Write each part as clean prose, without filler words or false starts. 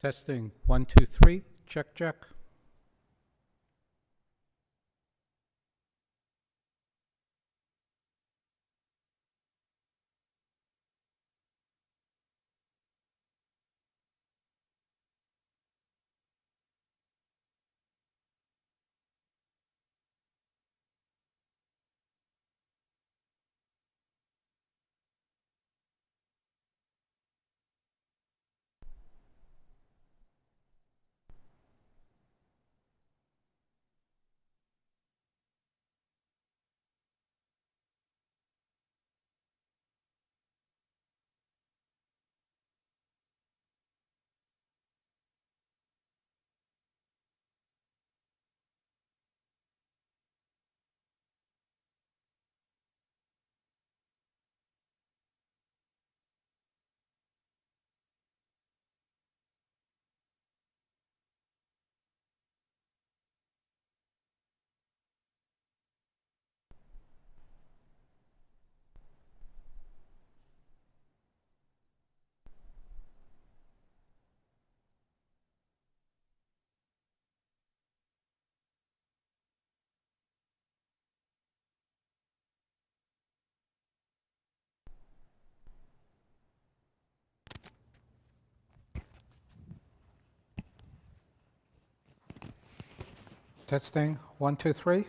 Testing, 1, 2, 3, check, check. Testing, 1, 2, 3.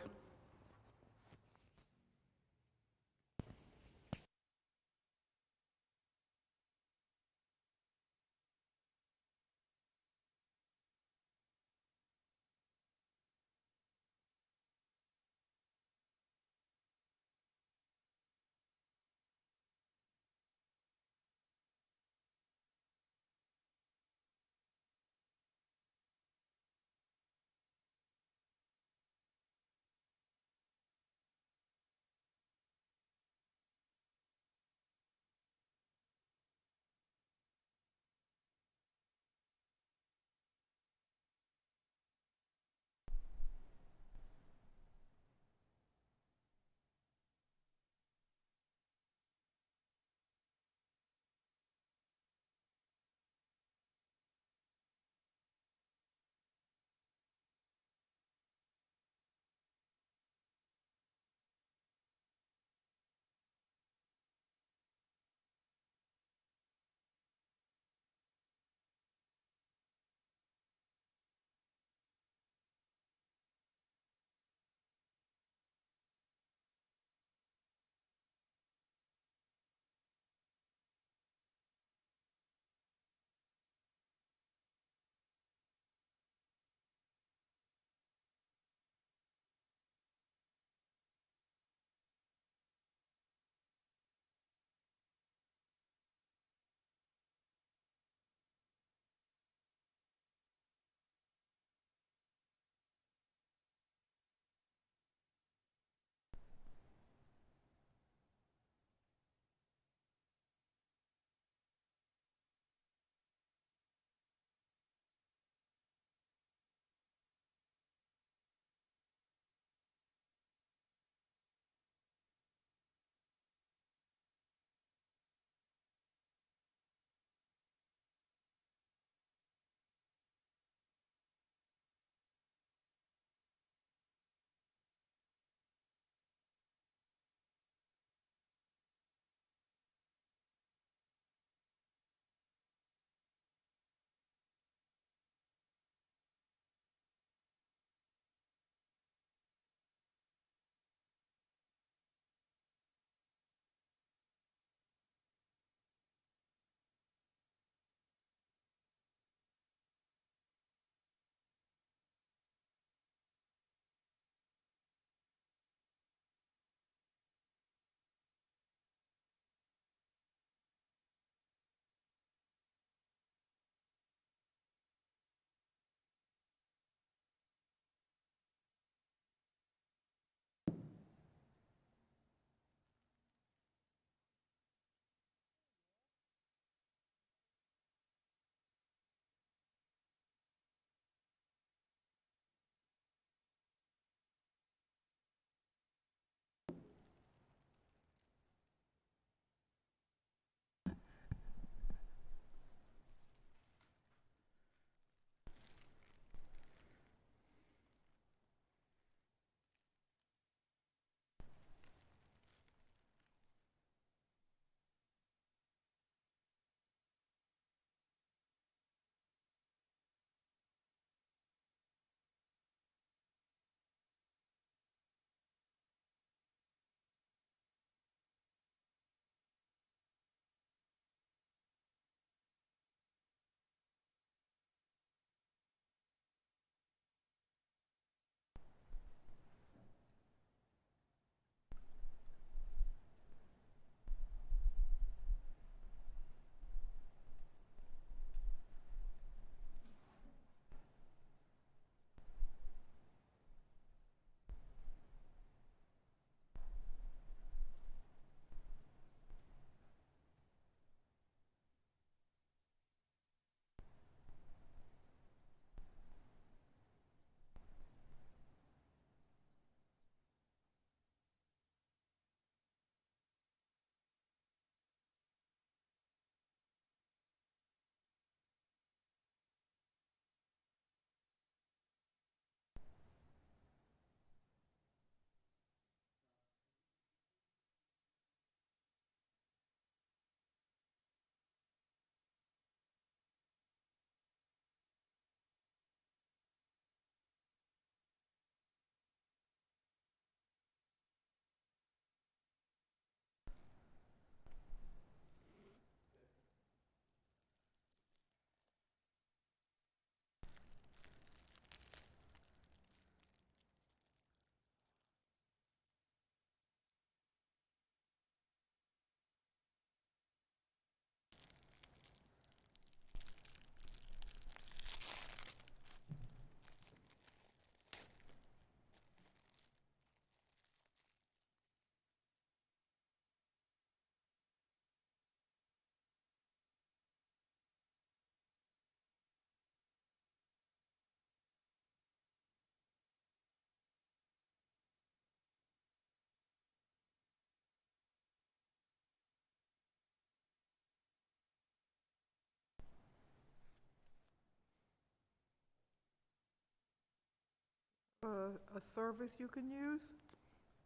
A service you can use?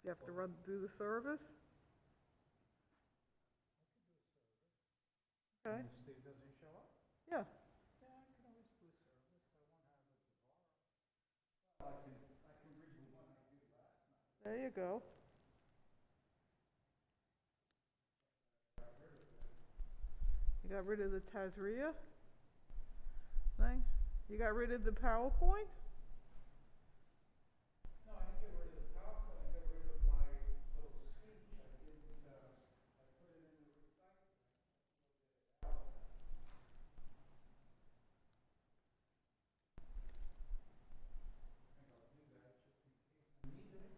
You have to do the service? Okay, And if Steve doesn't show up? yeah, Yeah, I can always do a service. I won't have it tomorrow. Well, I can read the one I did last night. there you go. You got rid of the Tazria thing? You got rid of the PowerPoint? No, I didn't get rid of the PowerPoint. I got rid of my little speech. I didn't, I put it in the recycling. I think I'll do that just in case I need it.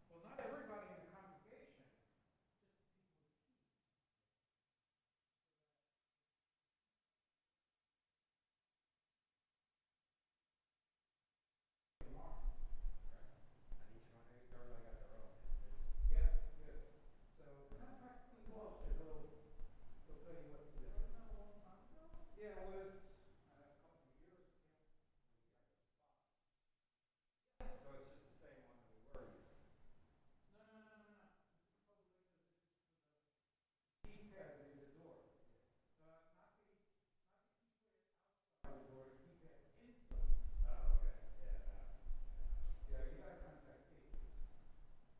Well, not everybody in the congregation. Yes, yes. So, not practically close, they'll tell you what to do. Wasn't that a long time ago? Yeah, it was a couple of years ago. So it's just the same one that we were using. No, no, no, no, no. This is totally new. This is for the keypad in the door. Not the keypad outside the door, the keypad inside. Oh, okay, yeah, no. Yeah, you gotta contact Kate.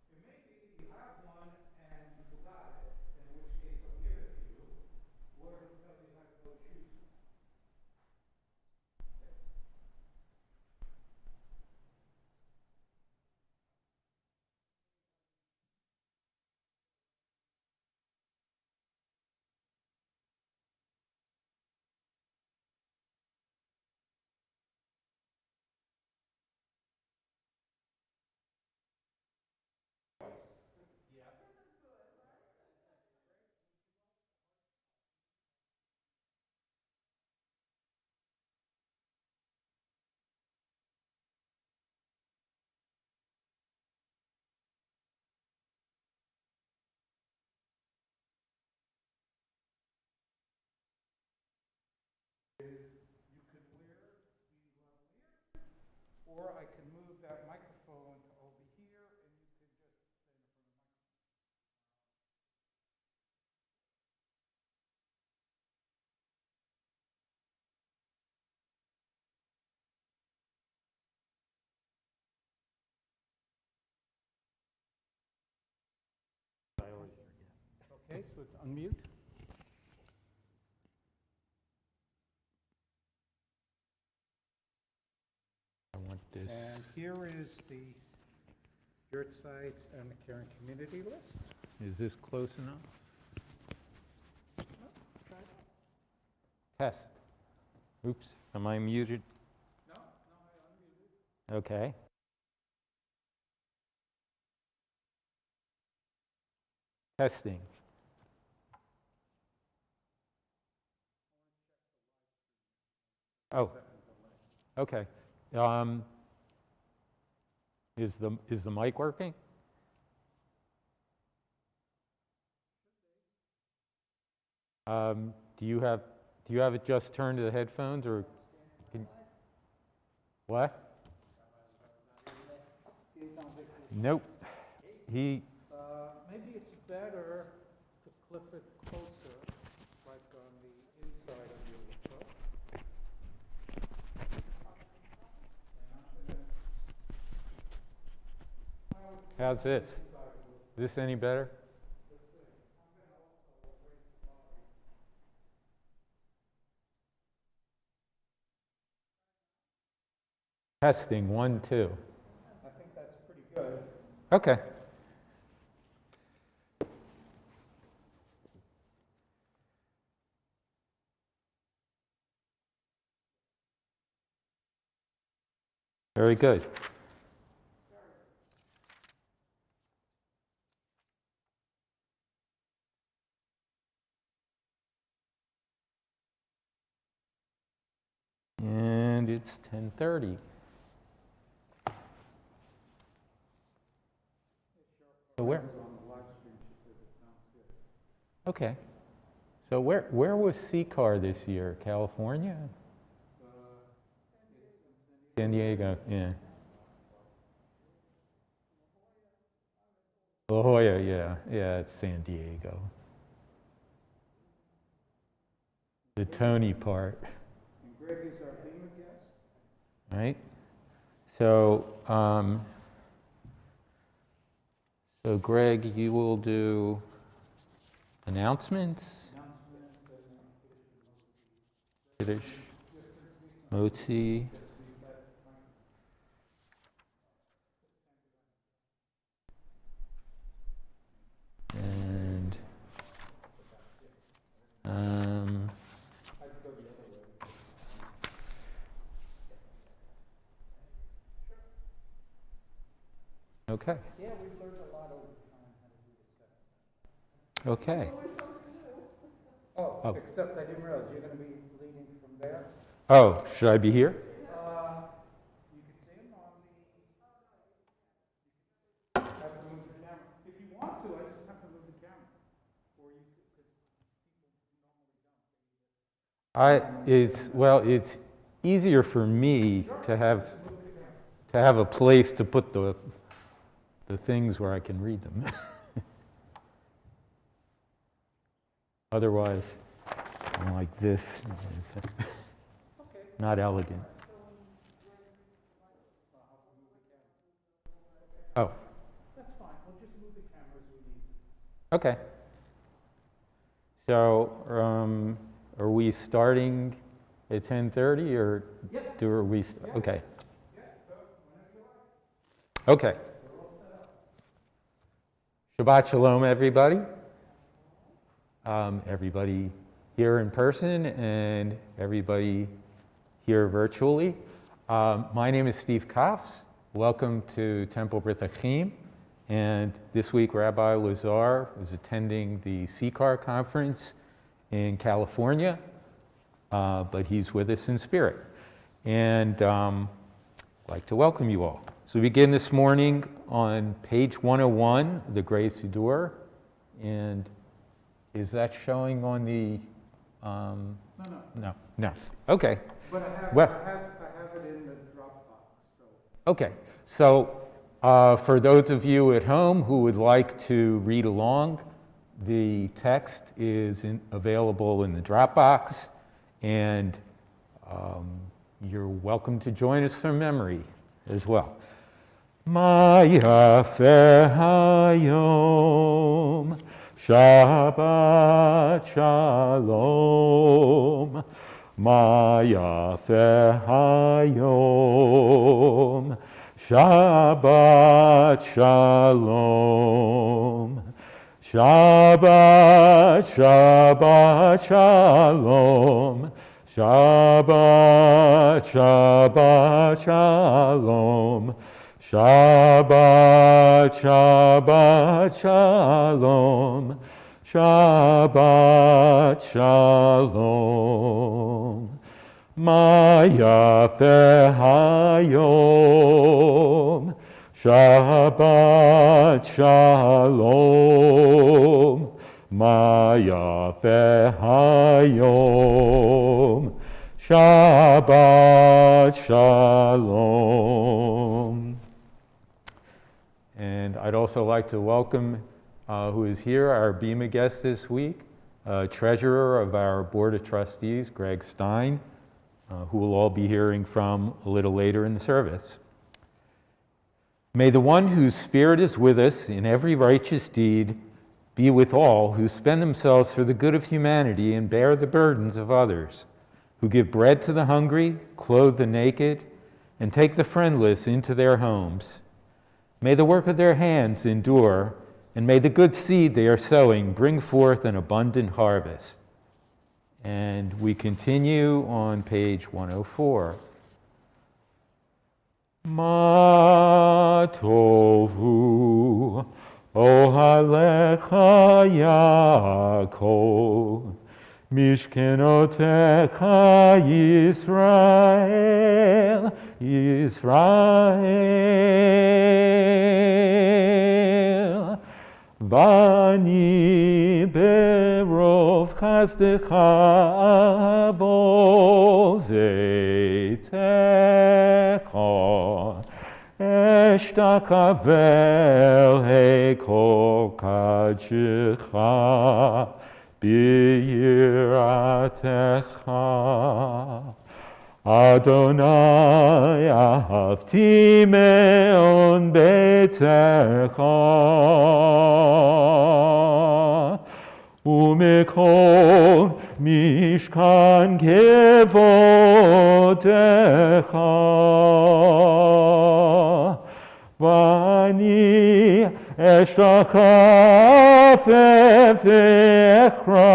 It may be that you have one and you forgot it, in which case he'll give it to you, or he'll tell you how to go choose one. Yeah. You could wear the lavalier, or I can move that microphone to over here, and you can just stand in front of the microphone. I always forget. Okay, so it's unmute. I want And this. here is the dirt sites and the Karen community list. Is this close enough? Test. Oops, am I muted? No, I unmuted. Okay. Testing. Oh, okay. Is the mic working? Do you have it just turned to the headphones or? What? Nope. Maybe it's better to clip it closer, like on the inside of your laptop. How's this? Is this any better? Testing, 1, 2. I think that's pretty good. Okay. Very good. And it's 10:30. So where? Okay. So where was CCAR this year? California? San Diego, yeah. La Jolla, yeah, it's San Diego. The Tony part, And Greg is our FEMA guest. right? So, so Greg, you will do announcements, Kiddush, Motzi. And okay. Yeah, we've learned a lot over time how to do this. Okay. Oh, except I didn't realize you're going to be leading from there. Oh, should I be here? You can see him on the. Have to move the camera. If you want to, I just have to move the camera. Or you could, because people normally don't. It's easier for me to have a place to put the things where I can read them. Otherwise, I'm like this. Not elegant. Oh, That's fine. We'll just move the camera as we need. okay. So, are we starting at 10:30 or are we? Okay. Okay. Shabbat Shalom, everybody. Everybody here in person and everybody here virtually. My name is Steve Koffs. Welcome to Temple Brit Achim. And this week, Rabbi Lazar is attending the CCAR conference in California, but he's with us in spirit. And I'd like to welcome you all. So we begin this morning on page 101, the Grey Siddur. And is that showing on the, No. Okay. But I have, Well- I have it in the Dropbox, so. Okay, so for those of you at home who would like to read along, the text is available in the Dropbox, and you're welcome to join us from memory as well. Ma yafeh hayom, Shabbat shalom, Ma yafe hayom. Shabbat shalom. Shabbat, Shabbat shalom. Shabbat, Shabbat shalom. Shabbat, Shabbat shalom. Shabbat shalom. Ma yafe hayom. Shabbat shalom. Ma yafe hayom. Shabbat shalom. And I'd also like to welcome who is here, our Bema guest this week, treasurer of our Board of Trustees, Greg Stein, who we'll all be hearing from a little later in the service. May the one whose spirit is with us in every righteous deed be with all who spend themselves for the good of humanity and bear the burdens of others, who give bread to the hungry, clothe the naked, and take the friendless into their homes. May the work of their hands endure, and may the good seed they are sowing bring forth an abundant harvest. And we continue on page 104. Ma tovu ohalecha Yaakov, mishkenotecha Yisrael, Yisrael. Vani berov chasdecha abo veitecha eshtakavel hekol kadshecha biyiratecha. Adonai ahavti me'on betecha umekol mishkan kevodecha vani eshtachaf efekra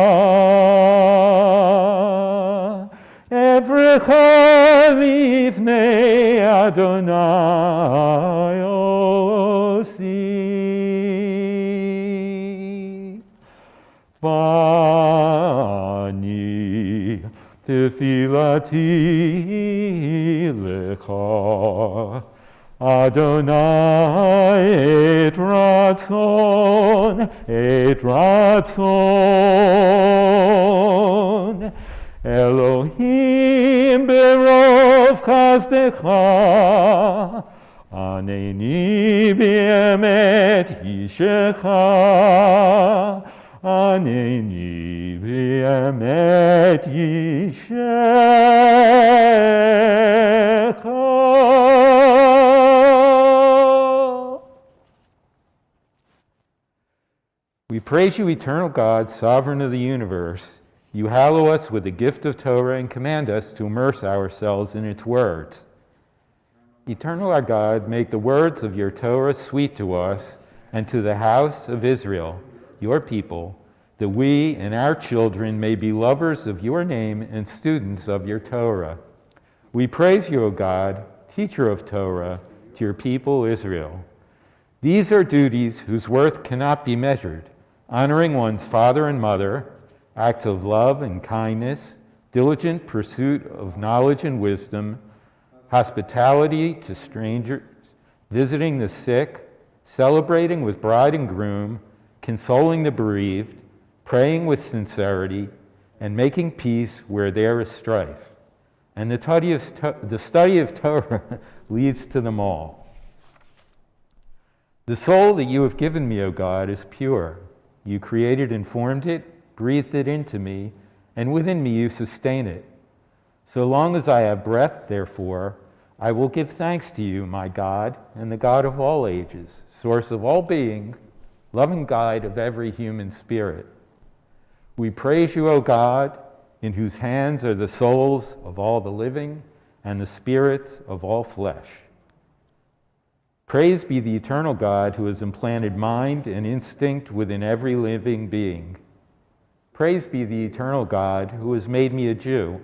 Evrecha lifnei Adonai osi. Vani tefilati lecha Adonai et ratzon Elohim berov chasdecha Aneni b'emet yishecha Aneni b'emet yishecha. We praise you, eternal God, sovereign of the universe. You hallow us with the gift of Torah and command us to immerse ourselves in its words. Eternal our God, make the words of your Torah sweet to us and to the house of Israel, your people, that we and our children may be lovers of your name and students of your Torah. We praise you, O God, teacher of Torah, to your people Israel. These are duties whose worth cannot be measured: honoring one's father and mother, acts of love and kindness, diligent pursuit of knowledge and wisdom, hospitality to strangers, visiting the sick, celebrating with bride and groom, consoling the bereaved, praying with sincerity, and making peace where there is strife. And the study of Torah leads to them all. The soul that you have given me, O God, is pure. You created and formed it, breathed it into me, and within me you sustain it. So long as I have breath, therefore, I will give thanks to you, my God, and the God of all ages, source of all being, loving guide of every human spirit. We praise you, O God, in whose hands are the souls of all the living and the spirits of all flesh. Praise be the eternal God who has implanted mind and instinct within every living being. Praise be the eternal God who has made me a Jew.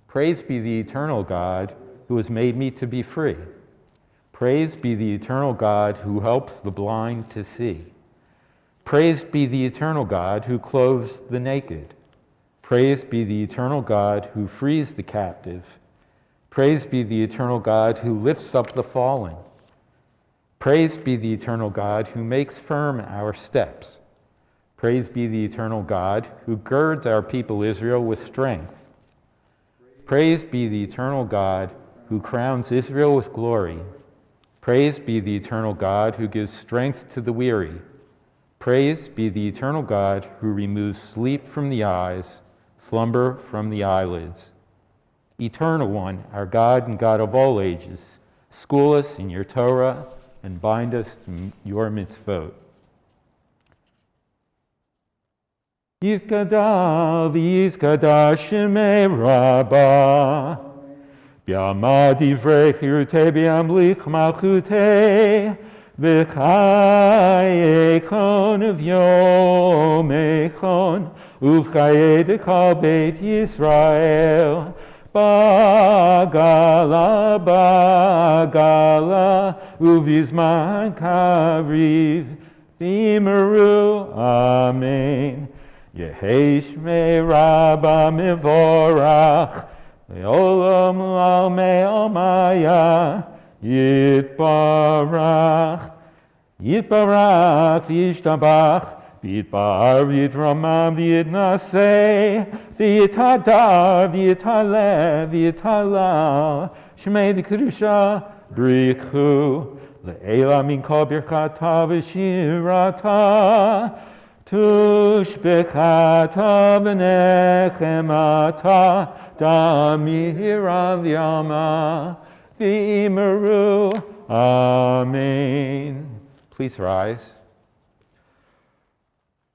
Praise be the eternal God who has made me to be free. Praise be the eternal God who helps the blind to see. Praise be the eternal God who clothes the naked. Praise be the eternal God who frees the captive. Praise be the eternal God who lifts up the fallen. Praise be the eternal God who makes firm our steps. Praise be the eternal God who girds our people Israel with strength. Praise be the eternal God who crowns Israel with glory. Praise be the eternal God who gives strength to the weary. Praise be the eternal God who removes sleep from the eyes, slumber from the eyelids. Eternal One, our God and God of all ages, school us in your Torah and bind us to your mitzvot. Yizkada v'yizkada shemei Rabbah, b'yama divrei chirutei b'yamlich malchutei, v'chaye echon v'yom echon, uv'chaye dekal beit Yisrael, bagala, bagala, uvizman kavriv, v'yimeru, amen. Yehesh me Rabba mevorach, le'olam l'almei almaya, yitbarach, yitbarach v'yishtabach, v'yitbar v'yitramam v'yitnaseh, v'yitadar v'yitaleh v'yitalal, shmei d'kedusha brichu, le'ela min kol birchata v'shirata, Tushbechata v'nechemata damira v'yama v'imeru. Amen. Please rise.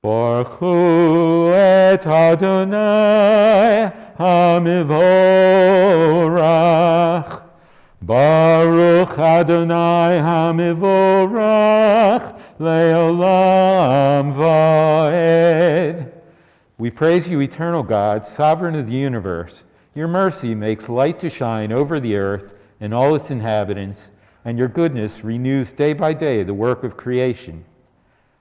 Baruch hu et Adonai hamivorach. Baruch Adonai hamivorach. Le'olam va'ed. We praise you, eternal God, sovereign of the universe. Your mercy makes light to shine over the earth and all its inhabitants, and your goodness renews day by day the work of creation.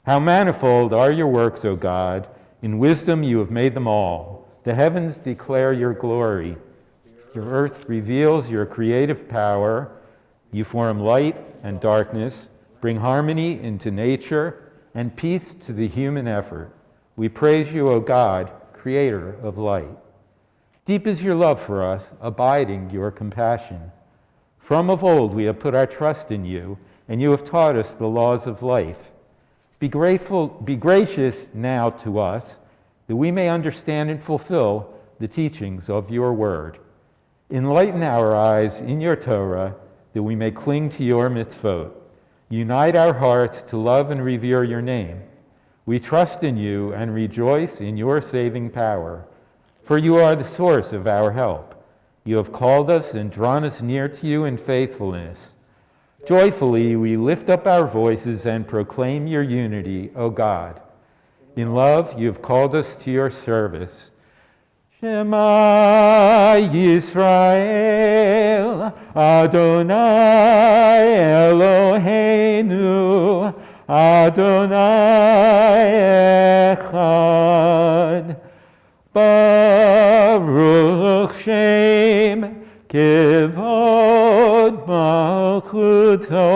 How manifold are your works, O God! In wisdom you have made them all. The heavens declare your glory. Your earth reveals your creative power. You form light and darkness, bring harmony into nature, and peace to the human effort. We praise you, O God, creator of light. Deep is your love for us, abiding your compassion. From of old we have put our trust in you, and you have taught us the laws of life. Be gracious now to us, that we may understand and fulfill the teachings of your word. Enlighten our eyes in your Torah, that we may cling to your mitzvot. Unite our hearts to love and revere your name. We trust in you and rejoice in your saving power, for you are the source of our help. You have called us and drawn us near to you in faithfulness. Joyfully we lift up our voices and proclaim your unity, O God. In love you have called us to your service. Shema Yisrael, Adonai Eloheinu, Adonai Echad. Baruch Shem Kevod Malchuto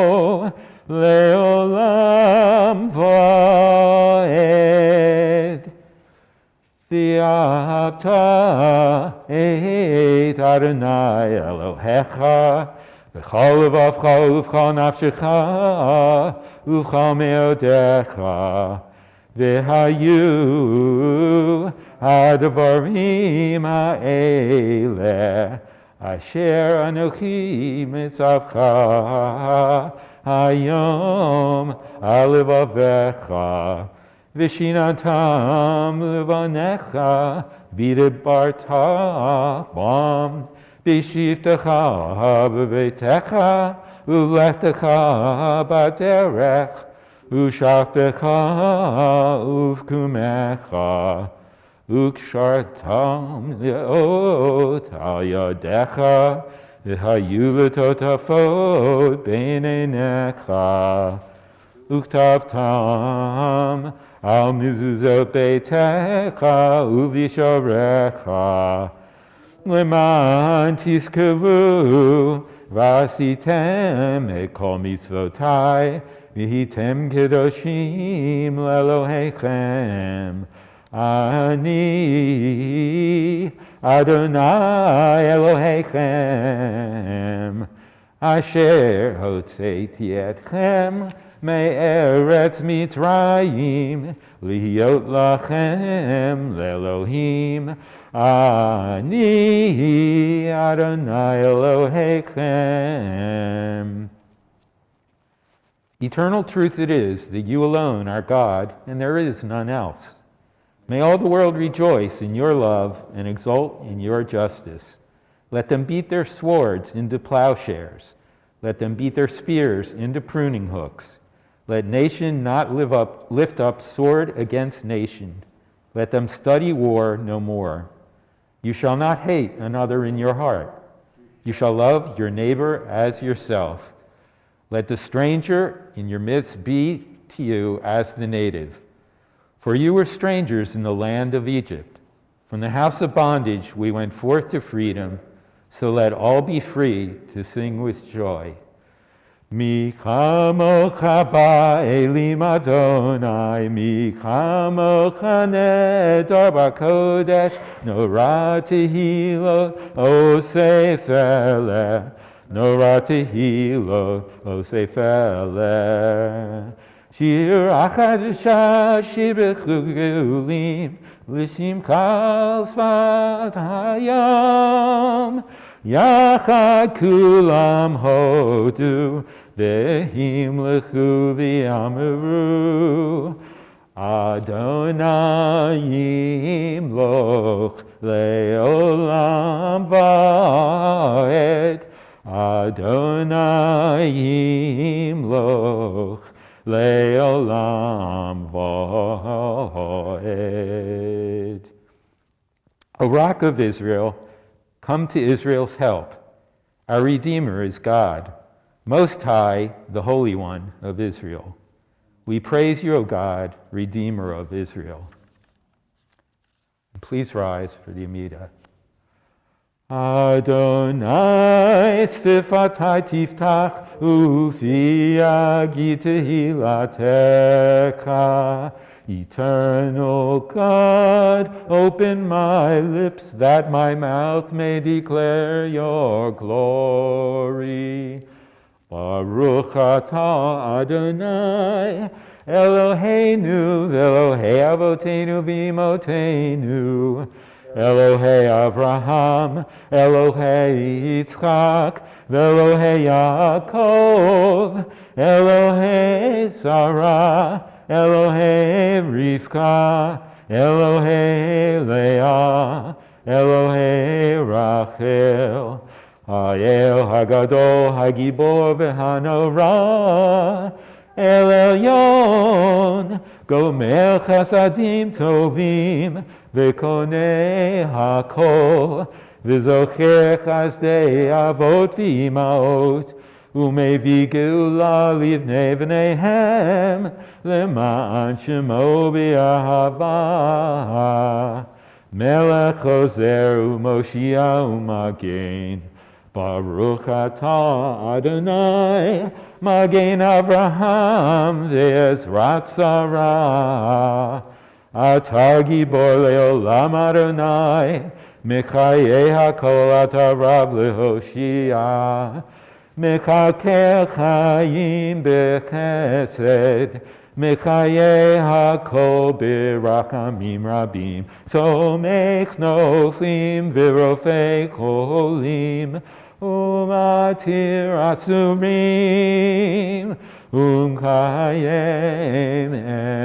Leolam Vaed. V'ahavta et Adonai Elohecha v'chol levavcha uv'chol nafshecha uv'chol meodecha v'hayu הדברים האלה אשר אנוכי מצווך היום על לבבך V'shinatam levanecha b'debarta bam b'shivtecha b'veitecha ulechtecha b'derech u'shaftecha uvkumecha ukshartam leot al yadecha v'hayu l'totafot b'neinecha uktavtam al mezuzot beitecha uvisharecha leman tizkavu vasitem et kol mitzvotai v'hitem kedoshim lelohechem ani Adonai Elohechem asher hotzeiti etchem me'eretz Mitzrayim lihiyot lachem le'Elohim ani Adonai Elohechem. Eternal truth it is that you alone are God, and there is none else. May all the world rejoice in your love and exult in your justice. Let them beat their swords into plowshares. Let them beat their spears into pruning hooks. Let nation not lift up sword against nation. Let them study war no more. You shall not hate another in your heart. You shall love your neighbor as yourself. Let the stranger in your midst be to you as the native. For you were strangers in the land of Egypt. From the house of bondage we went forth to freedom, so let all be free to sing with joy. Mi chamocha ba'elim Adonai, mi chamocha nedar b'kodesh, norah tehilot osef eleh, norah tehilot osef eleh. Shir achadasha shibechu geulim, lishim kal svat hayam, yachad kulam hodu, vehim lechu v'yameru, Adonai yimloch le'olam va'ed, Adonai yimloch le'olam va'ed. O Rock of Israel, come to Israel's help. Our Redeemer is God, Most High, the Holy One of Israel. We praise you, O God, Redeemer of Israel. Please rise for the Amidah. Adonai sifatai tiftach ufi agi tehilatecha. Eternal God, open my lips that my mouth may declare your glory. Baruch atah Adonai Eloheinu v'Elohei Avotenu v'Imotenu, Elohei Avraham, Elohei Yitzchak, Elohei Yaakov, Elohei Sarah, Elohei Rivka, Elohei Leah, Elohei Rachel, Ha'el Hagadol Hagibor v'Hanorah, El Elyon, Gomer Chasadim Tovim, V'konei HaKol, V'zocher Chasdei Avot V'imaot, U'mevi Geula Livnei V'neihem, L'ma'an Shemo B'Ahava, Melech Chozer U'Moshia U'Magen, Baruch atah Adonai, Magen Avraham ve'ezrat Sarah. Atah gibor le'olam Adonai, Mechayei hakol atah Rav lehoshia. Mechakel chayim bechesed, Mechayei hakol berachamim rabim. So makes noflim v'rofei cholim, Umatir asurim, ומקיים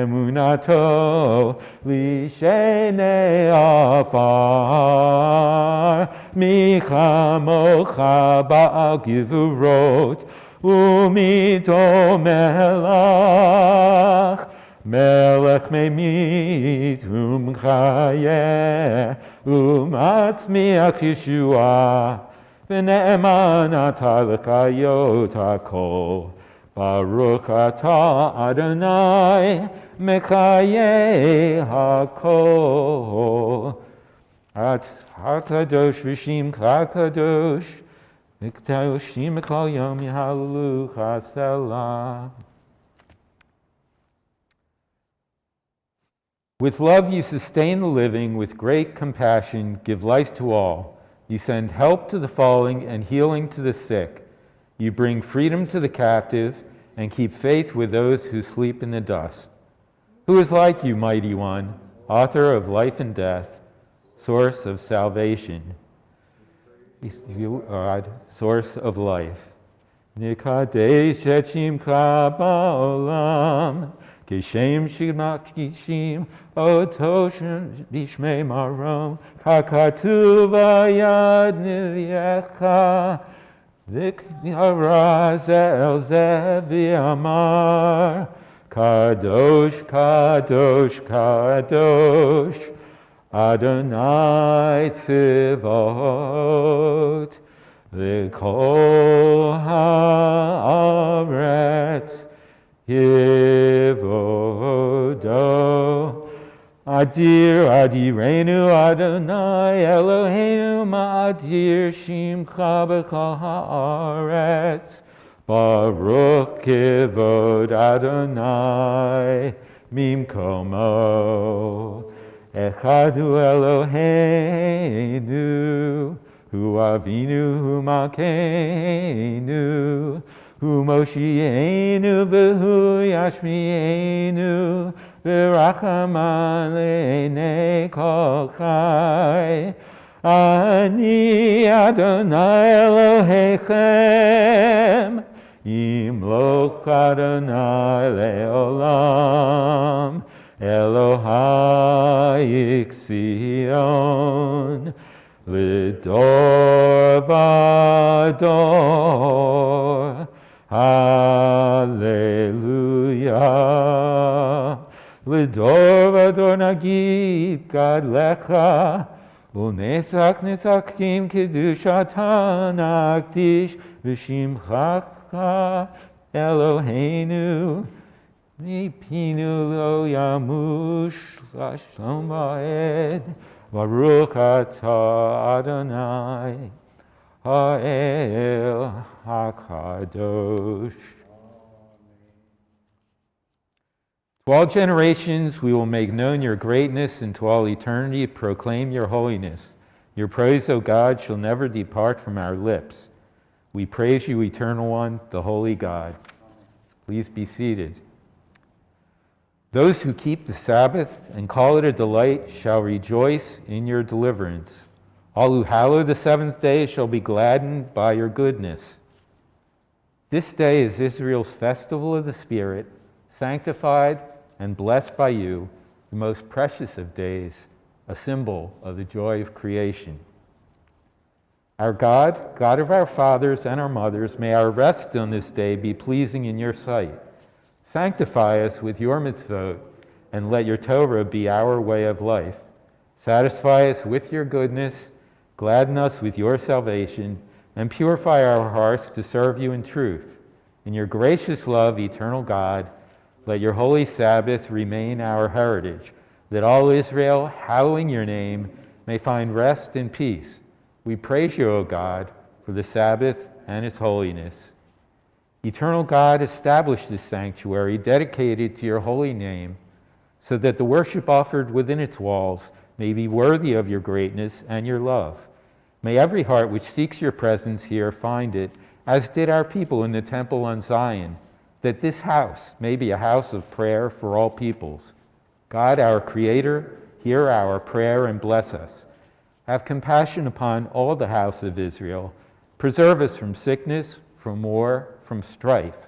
אמונתו לשני עפר. מי כמוך בעל גבורות ומיתו מלך, מלך ממית ומחיה ומצמיח ישועה, ונאמן אתה לחיות הכל. ברוך אתה אדוני מחיי הכל. הקדוש ושמך הקדוש, וקדושים כל יום יהללוך סלם. With love you sustain the living, with great compassion give life to all. You send help to the falling and healing to the sick. You bring freedom to the captive and keep faith with those who sleep in the dust. Who is like you, mighty one, author of life and death, source of salvation? You are source of life. Nikadesh et shimcha ba'olam, Kishem Shimachishim, Otoshem Bishmei Marom, Kakatu Vayad Nivyecha, Vikyaraz El Zevi Amar, Kadosh, Kadosh, Kadosh, Adonai Tzivot, V'kol ha'aretz, Yevodo. Adir Adirenu Adonai Eloheinu Ma'adir Shimcha B'kol ha'aretz. Baruch Kivod Adonai Mimkomo. Echadu Eloheinu Hu Avinu Hu Malkeinu Hu Moshienu V'hu Yashmienu V'rachaman Le'nei Kol Chai. Ani Adonai Elohechem Yimloch Adonai Le'olam Elohai Sion L'dor v'dor. Hallelujah. L'dor v'dor nagid gad lecha, u'netzach netzakim kedushata nagdish v'shimchacha Eloheinu, mipinu lo yamush l'shalom ba'ed. Baruch atah Adonai Ha'el HaKadosh. To all generations we will make known your greatness, and to all eternity proclaim your holiness. Your praise, O God, shall never depart from our lips. We praise you, Eternal One, the Holy God. Please be seated. Those who keep the Sabbath and call it a delight shall rejoice in your deliverance. All who hallow the seventh day shall be gladdened by your goodness. This day is Israel's festival of the Spirit, sanctified and blessed by you, the most precious of days, a symbol of the joy of creation. Our God, God of our fathers and our mothers, may our rest on this day be pleasing in your sight. Sanctify us with your mitzvot, and let your Torah be our way of life. Satisfy us with your goodness, gladden us with your salvation, and purify our hearts to serve you in truth. In your gracious love, eternal God, let your holy Sabbath remain our heritage, that all Israel, hallowing your name, may find rest and peace. We praise you, O God, for the Sabbath and its holiness. Eternal God, establish this sanctuary dedicated to your holy name, so that the worship offered within its walls may be worthy of your greatness and your love. May every heart which seeks your presence here find it, as did our people in the temple on Zion, that this house may be a house of prayer for all peoples. God, our Creator, hear our prayer and bless us. Have compassion upon all the house of Israel. Preserve us from sickness, from war, from strife.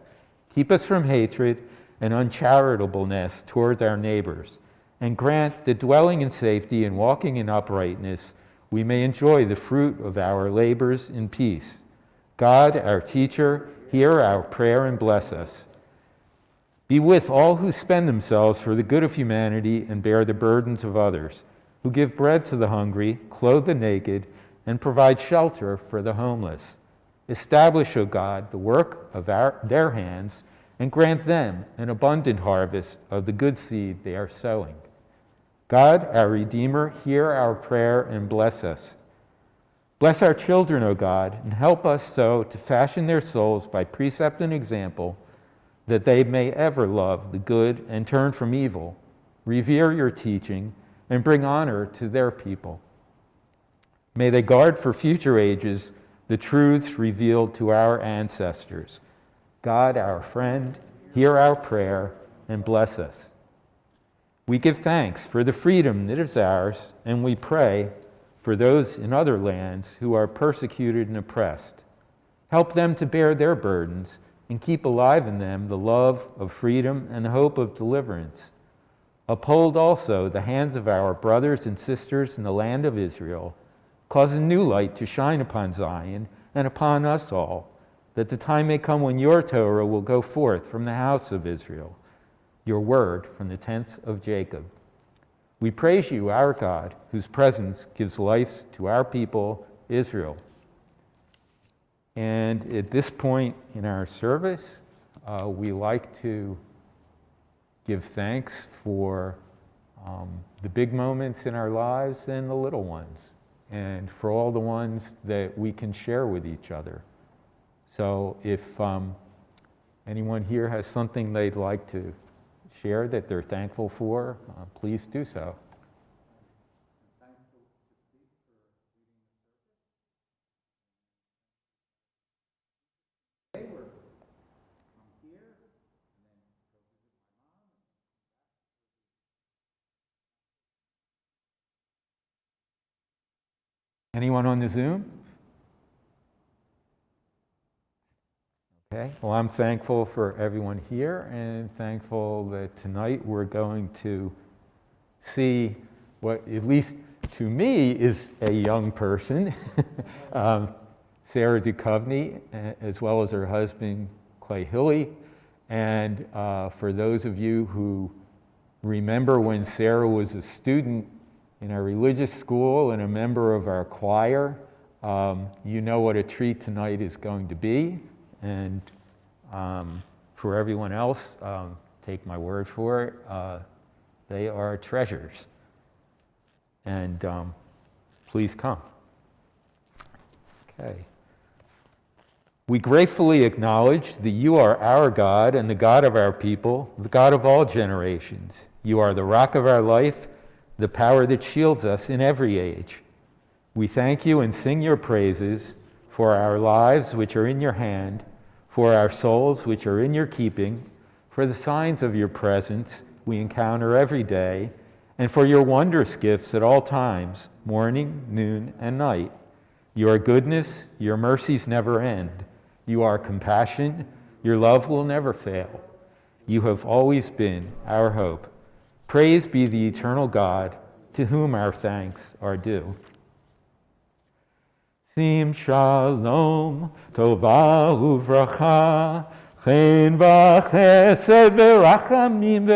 Keep us from hatred and uncharitableness towards our neighbors, and grant that dwelling in safety and walking in uprightness, we may enjoy the fruit of our labors in peace. God, our teacher, hear our prayer and bless us. Be with all who spend themselves for the good of humanity and bear the burdens of others, who give bread to the hungry, clothe the naked, and provide shelter for the homeless. Establish, O God, the work of their hands, and grant them an abundant harvest of the good seed they are sowing. God, our Redeemer, hear our prayer and bless us. Bless our children, O God, and help us so to fashion their souls by precept and example, that they may ever love the good and turn from evil, revere your teaching, and bring honor to their people. May they guard for future ages the truths revealed to our ancestors. God, our friend, hear our prayer and bless us. We give thanks for the freedom that is ours, and we pray for those in other lands who are persecuted and oppressed. Help them to bear their burdens and keep alive in them the love of freedom and hope of deliverance. Uphold also the hands of our brothers and sisters in the land of Israel. Cause a new light to shine upon Zion and upon us all, that the time may come when your Torah will go forth from the house of Israel, your word from the tents of Jacob. We praise you, our God, whose presence gives life to our people, Israel. And at this point in our service, we like to give thanks for the big moments in our lives and the little ones, and for all the ones that we can share with each other. So if anyone here has something they'd like to share that they're thankful for, please do so. Anyone on the Zoom? Okay, well, I'm thankful for everyone here and thankful that tonight we're going to see what, at least to me, is a young person, Sarah Duchovny, as well as her husband, Clay Hilly. And for those of you who remember when Sarah was a student in our religious school and a member of our choir, you know what a treat tonight is going to be. And for everyone else, take my word for it, they are treasures. And please come. Okay. We gratefully acknowledge that you are our God and the God of our people, the God of all generations. You are the rock of our life, the power that shields us in every age. We thank you and sing your praises for our lives which are in your hand, for our souls which are in your keeping, for the signs of your presence we encounter every day, and for your wondrous gifts at all times, morning, noon, and night. Your goodness, your mercies never end. You are compassion, your love will never fail. You have always been our hope. Praise be the eternal God, to whom our thanks are due. Sim shalom, tova uvracha, chen v'chesed v'rachamim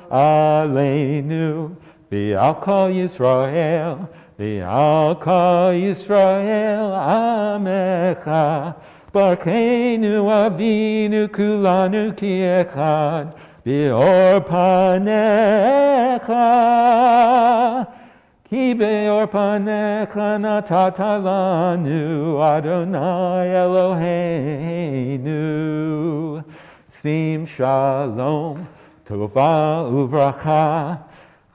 aleinu, v'al kol Yisrael, v'al kol Yisrael amecha, barkeinu avinu kulanu ki echad, Be'or panecha, ki be'or panecha natata lanu, Adonai Eloheinu. Sim shalom, tova uvracha,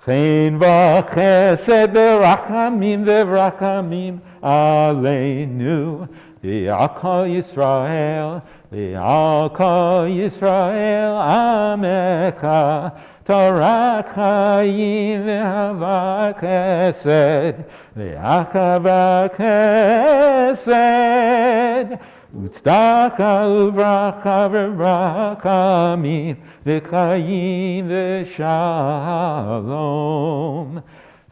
chen v'chesed v'rachamim aleinu, v'al kol Yisrael, V'al kol Yisrael amecha, Torah chayim v'hava chesed, v'achava chesed, Utzdacha uvracha v'rachamim v'chayim v'shalom.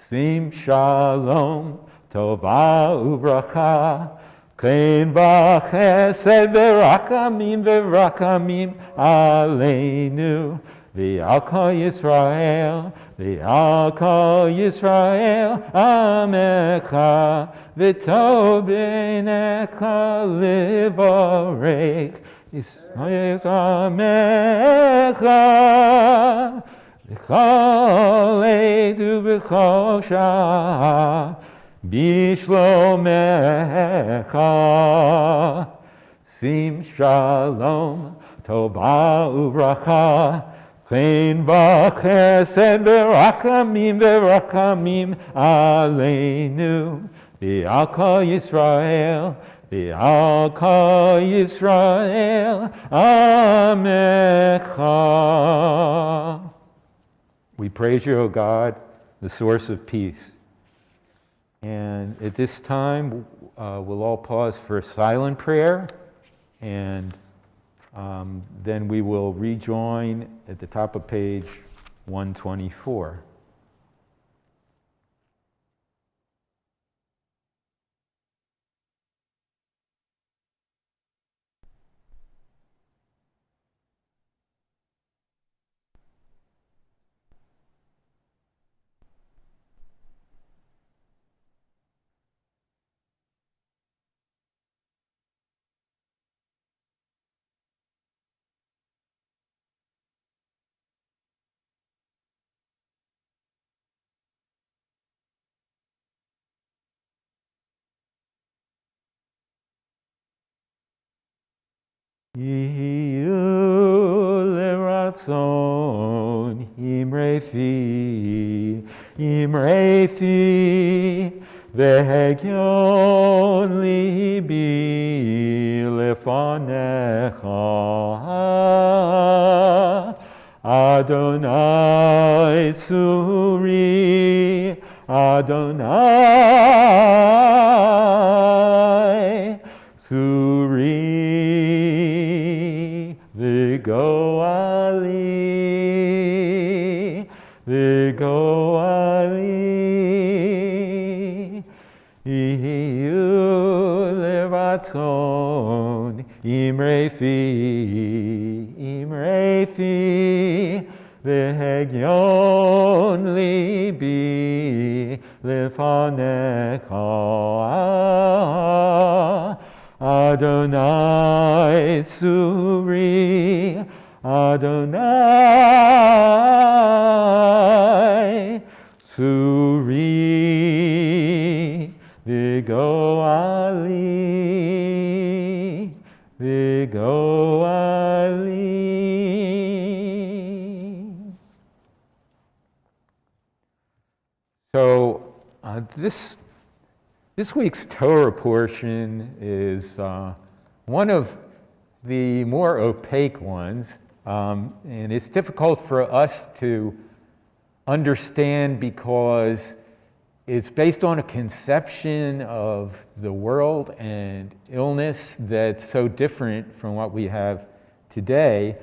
Sim shalom, tova uvracha, chen v'chesed v'rachamim aleinu. V'al kol Yisrael, amecha, v'tov b'necha livorek, Yisrael amecha, v'chol edu v'chol shah, b'shlomecha. Sim shalom, tova uvracha, chen v'chesed v'rachamim aleinu. V'al kol Yisrael, amecha. We praise you, O God, the source of peace. And at this time, we'll all pause for a silent prayer, and then we will rejoin at the top of page 124. Yiyu leratzon imrefi vehegyon libi lefanecha Adonai Suri Adonai Suri Vigoali, Iyu levatzon, imrefi, vehegyon libi lefanecha, Adonai Suri, Adonai Suri Vigoali So this week's Torah portion is one of the more opaque ones, and it's difficult for us to understand because it's based on a conception of the world and illness that's so different from what we have today.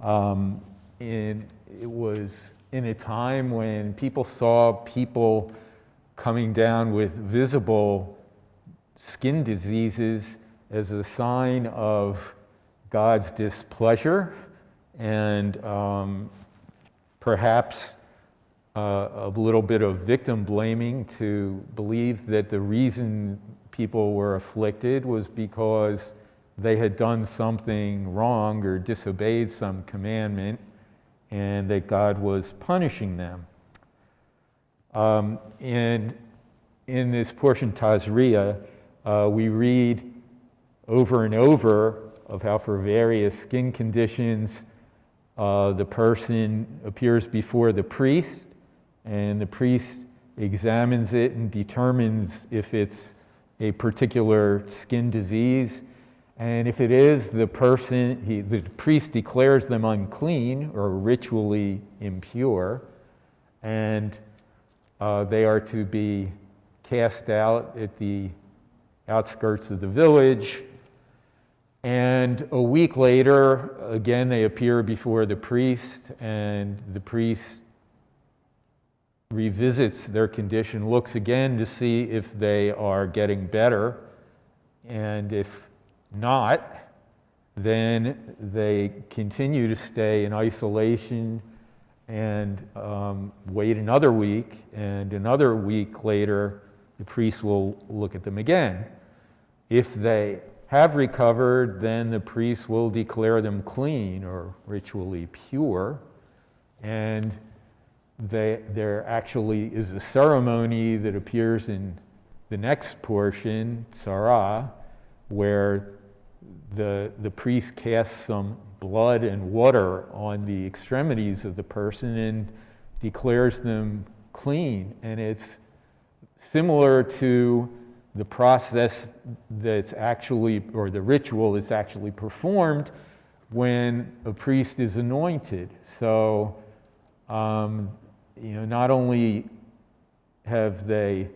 And it was in a time when people saw people coming down with visible skin diseases as a sign of God's displeasure, and perhaps a little bit of victim blaming to believe that the reason people were afflicted was because they had done something wrong or disobeyed some commandment, and that God was punishing them. And in this portion, Tazria, we read over and over of how for various skin conditions, the person appears before the priest, and the priest examines it and determines if it's a particular skin disease. And if it is, the priest declares them unclean or ritually impure, and they are to be cast out at the outskirts of the village, And a week later, again, they appear before the priest, and the priest revisits their condition, looks again to see if they are getting better, and if not, then they continue to stay in isolation and wait another week, and another week later, the priest will look at them again. If they have recovered, then the priest will declare them clean or ritually pure, and there actually is a ceremony that appears in the next portion, Tzara, where the priest casts some blood and water on the extremities of the person and declares them clean. And it's similar to the process that's actually, or the ritual that's actually performed when a priest is anointed. So, not only have they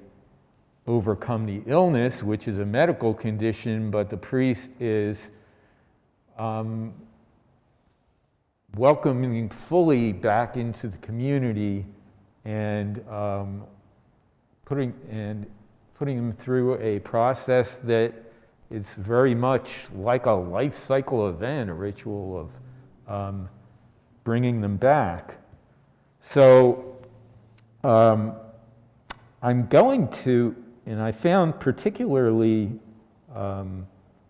overcome the illness, which is a medical condition, but the priest is welcoming fully back into the community and putting them through a process that is very much like a life cycle event, a ritual of bringing them back. So I'm going to, and I found particularly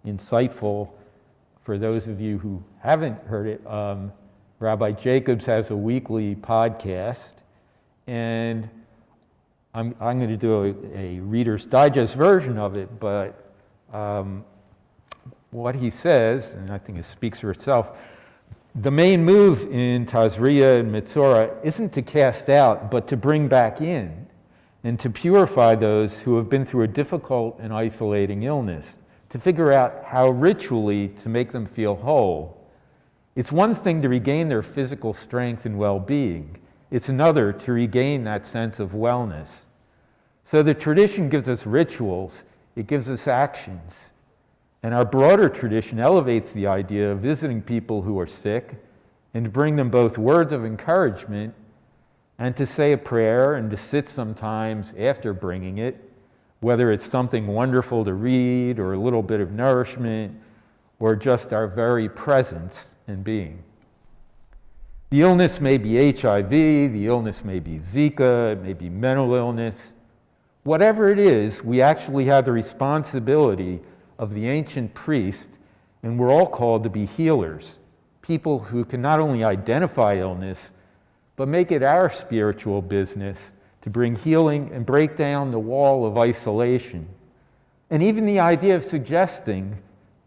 insightful for those of you who haven't heard it, Rabbi Jacobs has a weekly podcast, and I'm going to do a Reader's Digest version of it, but what he says, and I think it speaks for itself, the main move in Tazria and Metzora isn't to cast out, but to bring back in and to purify those who have been through a difficult and isolating illness, to figure out how ritually to make them feel whole. It's one thing to regain their physical strength and well-being. It's another to regain that sense of wellness. So the tradition gives us rituals, it gives us actions. And our broader tradition elevates the idea of visiting people who are sick and to bring them both words of encouragement and to say a prayer and to sit sometimes after bringing it, whether it's something wonderful to read or a little bit of nourishment or just our very presence and being. The illness may be HIV, the illness may be Zika, it may be mental illness. Whatever it is, we actually have the responsibility of the ancient priest, and we're all called to be healers, people who can not only identify illness, but make it our spiritual business to bring healing and break down the wall of isolation. And even the idea of suggesting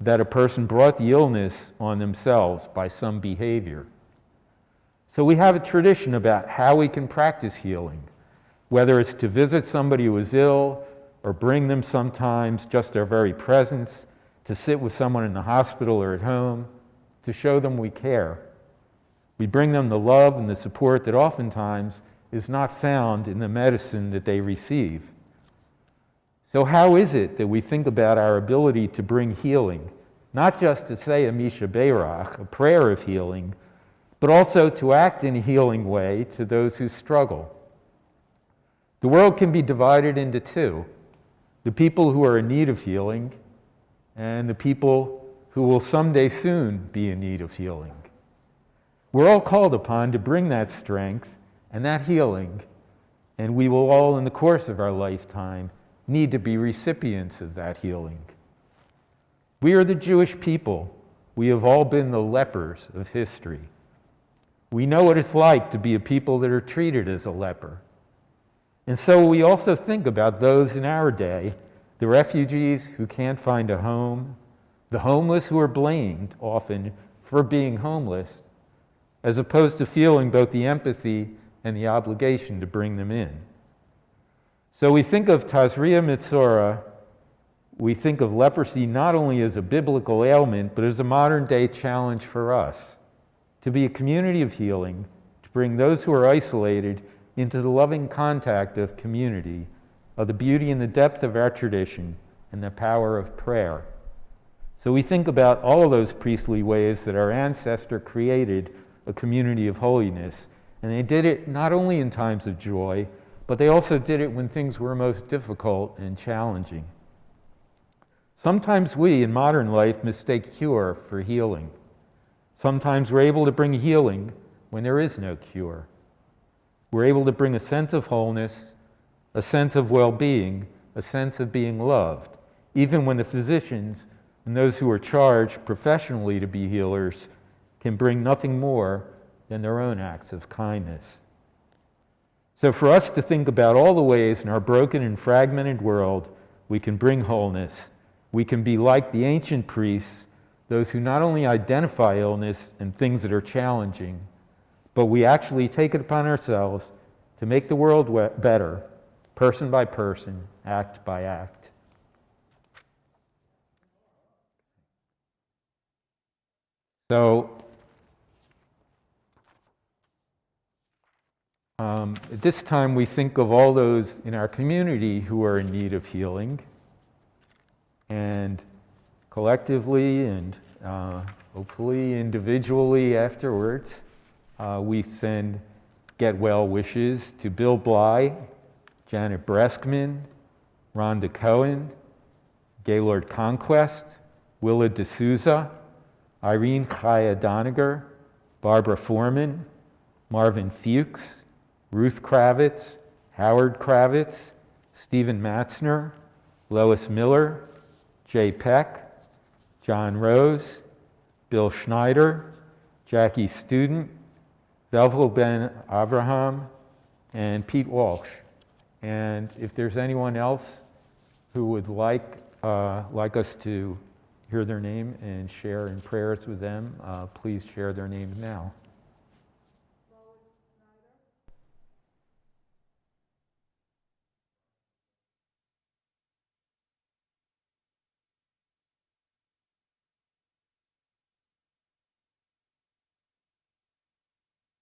that a person brought the illness on themselves by some behavior. So we have a tradition about how we can practice healing, whether it's to visit somebody who is ill, or bring them sometimes just our very presence, to sit with someone in the hospital or at home, to show them we care. We bring them the love and the support that oftentimes is not found in the medicine that they receive. So how is it that we think about our ability to bring healing, not just to say a Misha Beirach, a prayer of healing, but also to act in a healing way to those who struggle? The world can be divided into two: the people who are in need of healing and the people who will someday soon be in need of healing. We're all called upon to bring that strength and that healing, and we will all, in the course of our lifetime, need to be recipients of that healing. We are the Jewish people. We have all been the lepers of history. We know what it's like to be a people that are treated as a leper. And so we also think about those in our day, the refugees who can't find a home, the homeless who are blamed often for being homeless, as opposed to feeling both the empathy and the obligation to bring them in. So we think of Tazria Metzora, we think of leprosy not only as a biblical ailment, but as a modern day challenge for us, to be a community of healing, to bring those who are isolated into the loving contact of community, of the beauty and the depth of our tradition, and the power of prayer. So we think about all of those priestly ways that our ancestor created a community of holiness. And they did it not only in times of joy, but they also did it when things were most difficult and challenging. Sometimes we, in modern life, mistake cure for healing. Sometimes we're able to bring healing when there is no cure. We're able to bring a sense of wholeness, a sense of well-being, a sense of being loved, even when the physicians and those who are charged professionally to be healers can bring nothing more than their own acts of kindness. So for us to think about all the ways in our broken and fragmented world we can bring wholeness, we can be like the ancient priests, those who not only identify illness and things that are challenging, but we actually take it upon ourselves to make the world better, person by person, act by act. So, at this time we think of all those in our community who are in need of healing, and collectively and hopefully individually afterwards, we send get well wishes to Bill Bly, Janet Breskman, Rhonda Cohen, Gaylord Conquest, Willa D'Souza, Irene Chaya Doniger, Barbara Foreman, Marvin Fuchs, Ruth Kravitz, Howard Kravitz, Stephen Matzner, Lois Miller, Jay Peck, John Rose, Bill Schneider, Jackie Student, Velvel Ben Abraham, and Pete Walsh. And if there's anyone else who would like us to hear their name and share in prayers with them, please share their names now.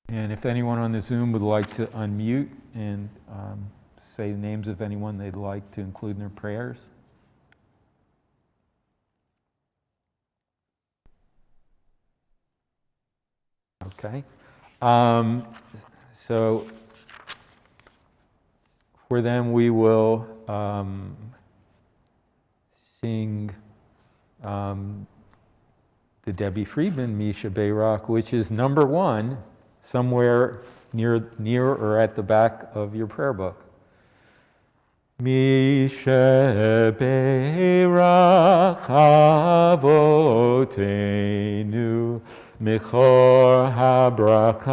And if anyone on the Zoom would like to unmute and say the names of anyone they'd like to include in their prayers. Okay. So for them we will sing the Debbie Friedman Misha Bayrock, which is number 1 somewhere near or at the back of your prayer book. Misha Bayrock Avotenu Mechor habracha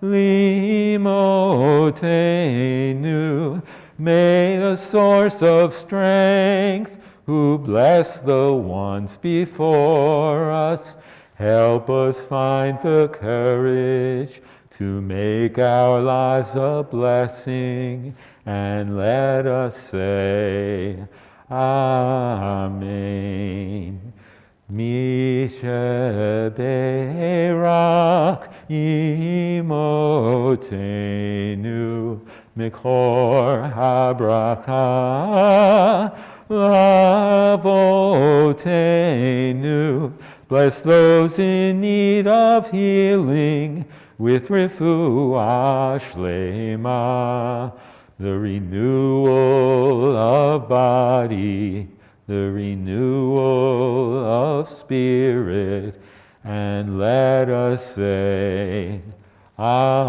limotenu. May the source of strength, who bless the ones before us, help us find the courage to make our lives a blessing, and let us say, Amen. Misha Bayrak imotenu mikor habracha lavotenu. Bless those in need of healing with refuah shlema, the renewal of body, the renewal of spirit, and let us say, Amen.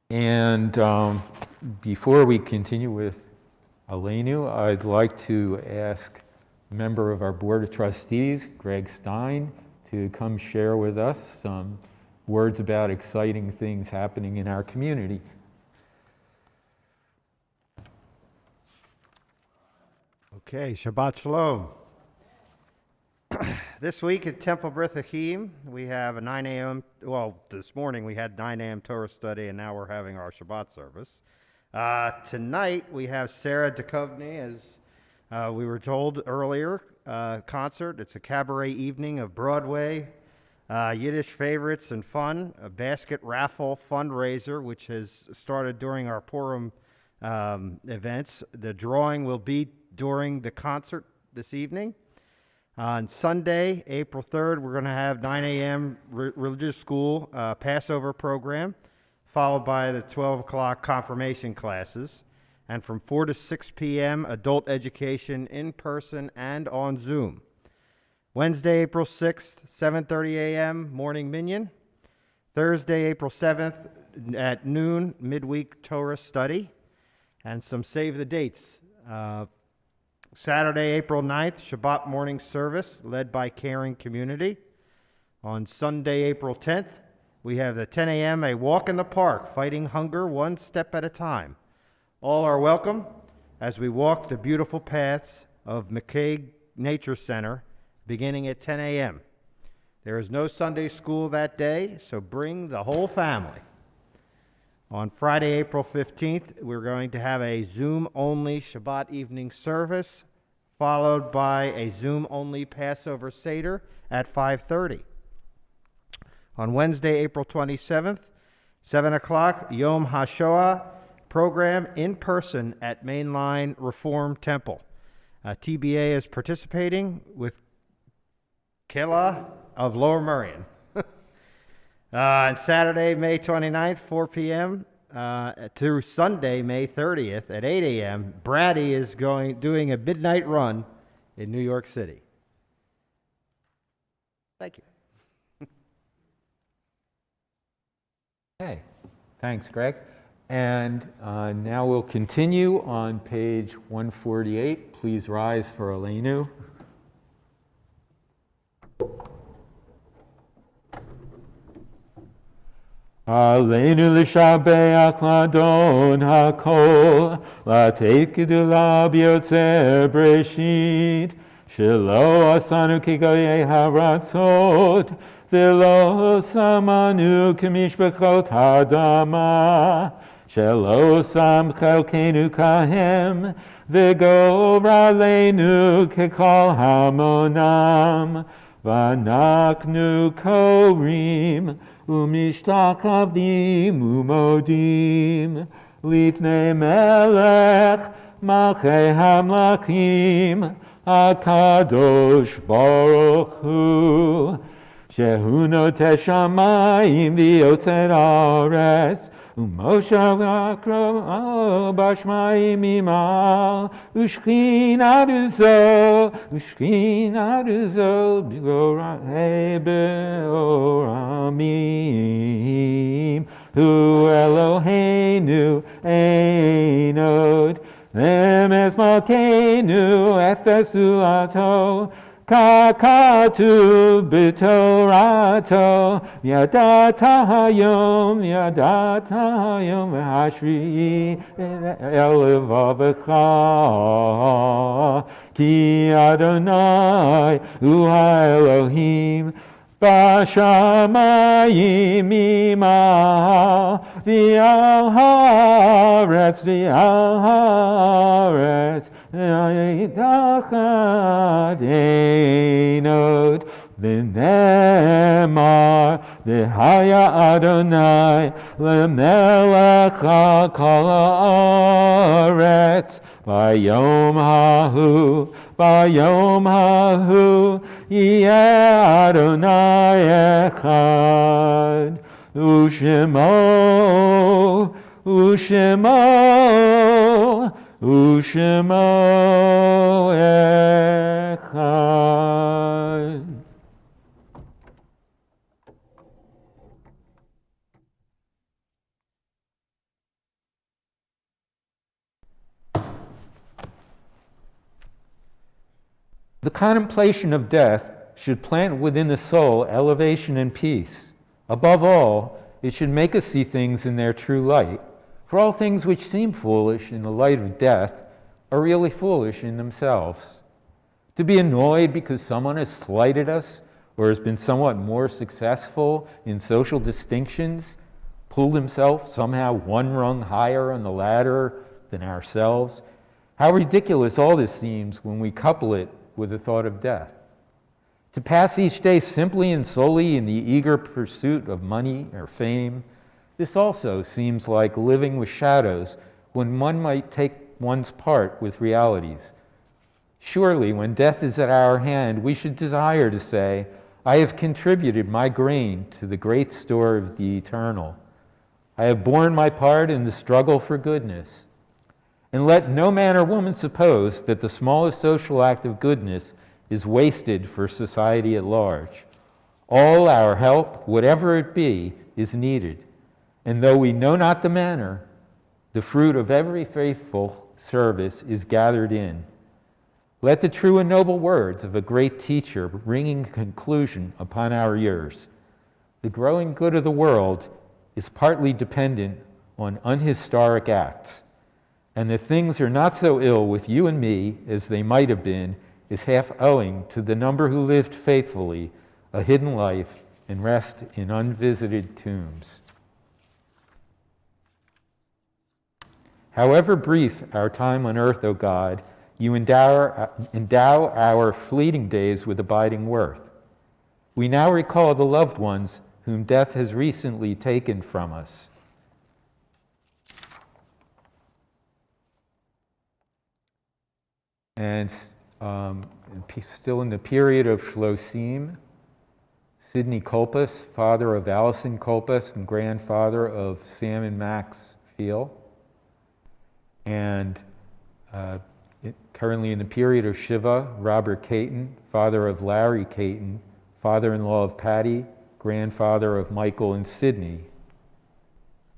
And before we continue with Aleinu, I'd like to ask a member of our Board of Trustees, Greg Stein, to come share with us some words about exciting things happening in our community. Okay, Shabbat Shalom. This week at Temple B'rith Achim, we have a 9 a.m., well, this morning we had 9 a.m. Torah study, and now we're having our Shabbat service. Tonight we have Sarah Duchovny, as we were told earlier, concert. It's a cabaret evening of Broadway, Yiddish favorites and fun, a basket raffle fundraiser, which has started during our Purim events. The drawing will be during the concert this evening. On Sunday, April 3rd, we're going to have 9 a.m. Religious school Passover program, followed by the 12 o'clock confirmation classes. And from 4 to 6 p.m., adult education in person and on Zoom. Wednesday, April 6th, 7:30 a.m., morning minyan. Thursday, April 7th, at noon, midweek Torah study. And some save the dates. Saturday, April 9th, Shabbat morning service led by Caring Community. On Sunday, April 10th, we have the 10 a.m. a walk in the park, fighting hunger one step at a time. All are welcome as we walk the beautiful paths of McCaig Nature Center beginning at 10 a.m. There is no Sunday school that day, so bring the whole family. On Friday, April 15th, we're going to have a Zoom-only Shabbat evening service, followed by a Zoom-only Passover Seder at 5:30. On Wednesday, April 27th, 7 o'clock, Yom HaShoah program in person at Mainline Reform Temple. TBA is participating with Kela of Lower Merion. On Saturday, May 29th, 4 p.m. Through Sunday, May 30th at 8 a.m., Brady is doing a midnight run in New York City. Thank you. Okay, thanks, Greg. And now we'll continue on page 148. Please rise for Aleinu. Aleinu l'shabeach l'adon hakol, l'ateit gedula b'yotzer breshit, shelo asanu kigoyei haratzot, v'lo samanu k'mishpachot hadama, shelo sam chelkenu kahem, v'gor aleinu kekol hamonam, v'anaknu korim, umishtachavim umodim, lifnei melech malchei hamlachim, HaKadosh Baruch Hu, shehu noteh shamayim v'yotzer haaretz, umoshav akro bashmayim imal, ushchina ruzo b'gorei be'oramim, hu Eloheinu ein od, Emes malkeinu efesu ato, kakatu b'torato, yadata hayom v'hashvi elevavecha, ki Adonai hu ha-Elohim, Bashamayim imal, v'al haaretz, yitachad ein od, v'nemar, v'haya Adonai, l'melech kol haaretz, Bayom hahu, yeh Adonai echad, ushemo echad. The contemplation of death should plant within the soul elevation and peace. Above all, it should make us see things in their true light. For all things which seem foolish in the light of death are really foolish in themselves. To be annoyed because someone has slighted us or has been somewhat more successful in social distinctions, pulled himself somehow one rung higher on the ladder than ourselves. How ridiculous all this seems when we couple it with the thought of death. To pass each day simply and solely in the eager pursuit of money or fame, this also seems like living with shadows when one might take one's part with realities. Surely, when death is at our hand, we should desire to say, I have contributed my grain to the great store of the eternal. I have borne my part in the struggle for goodness. And let no man or woman suppose that the smallest social act of goodness is wasted for society at large. All our help, whatever it be, is needed. And though we know not the manner, the fruit of every faithful service is gathered in. Let the true and noble words of a great teacher ringing conclusion upon our ears. The growing good of the world is partly dependent on unhistoric acts, and that things are not so ill with you and me as they might have been is half owing to the number who lived faithfully a hidden life and rest in unvisited tombs. However brief our time on earth, O God, you endow our fleeting days with abiding worth. We now recall the loved ones whom death has recently taken from us. And still in the period of Shlosim, Sidney Kolpas, father of Allison Kolpas and grandfather of Sam and Max Feel. And currently in the period of Shiva, Robert Caton, father of Larry Caton, father-in-law of Patty, grandfather of Michael and Sidney.